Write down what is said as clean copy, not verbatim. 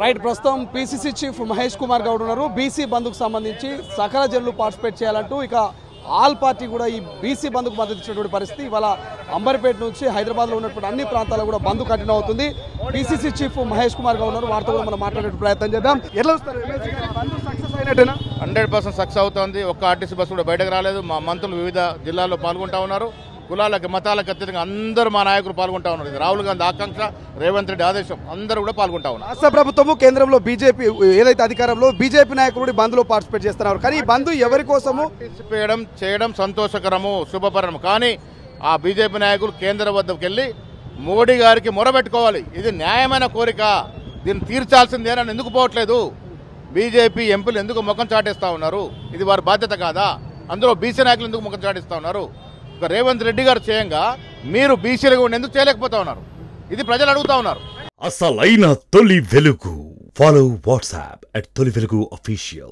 Right ప్రస్తుతం PCC chief Mahesh Kumar Goud ఉన్నారు. BC బంద్కు సంబంధించి సకల జనులు పార్టిసిపేట్ చేయాలంటూ ఇక ఆల్ పార్టీ కూడా ఈ బీసీ బంద్కు మద్దతు ఇచ్చినటువంటి పరిస్థితి. ఇవాళ అంబర్పేట నుంచి హైదరాబాద్లో ఉన్నటువంటి అన్ని ప్రాంతాల్లో కూడా బంద్ కంటిన్యూ అవుతుంది. పీసీసీ చీఫ్ మహేష్ కుమార్ గౌడ్ ఉన్నారు, వారితో కూడా మనం మాట్లాడే ప్రయత్నం చేద్దాం. ఎట్లా వస్తారు? 100% సక్సెస్ అవుతుంది. ఒక్క ఆర్టీసీ బస్సు కూడా బయటకు రాలేదు. మా మంత్రులు వివిధ జిల్లాల్లో పాల్గొంటా ఉన్నారు. కులాలకు మతాలకు అత్యధికంగా అందరూ మా నాయకులు పాల్గొంటా ఉన్నారు. ఇది రాహుల్ గాంధీ ఆకాంక్ష, రేవంత్ రెడ్డి ఆదేశం, అందరూ కూడా పాల్గొంటా ఉన్నారు. రాష్ట్ర ప్రభుత్వము కేంద్రంలో బీజేపీ ఏదైతే అధికారంలో బీజేపీ నాయకులు బంద్లో పార్టిసిపేట్ చేస్తున్నారు. కానీ ఈ బంద్ ఎవరి కోసము పార్టిసిపేట్ చేయడం సంతోషకరము, శుభపరణం. కానీ ఆ బీజేపీ నాయకులు కేంద్రం వద్దకు వెళ్ళి మోడీ గారికి మొరబెట్టుకోవాలి. ఇది న్యాయమైన కోరిక, దీన్ని తీర్చాల్సిందేనని ఎందుకు పోవట్లేదు? బీజేపీ ఎంపీలు ఎందుకు ముఖం చాటేస్తా ఉన్నారు? ఇది వారి బాధ్యత కాదా? అందులో బీసీ నాయకులు ఎందుకు ముఖం చాటిస్తా ఉన్నారు? రేవంత్ రెడ్డి గారు చేయంగా మీరు బీసీలుగా ఉండి ఎందుకు చేయలేకపోతా ఉన్నారు? ఇది ప్రజలు అడుగుతా ఉన్నారు. అసలైన తొలి వెలుగు. ఫాలో వాట్సాప్ @తొలి వెలుగు official.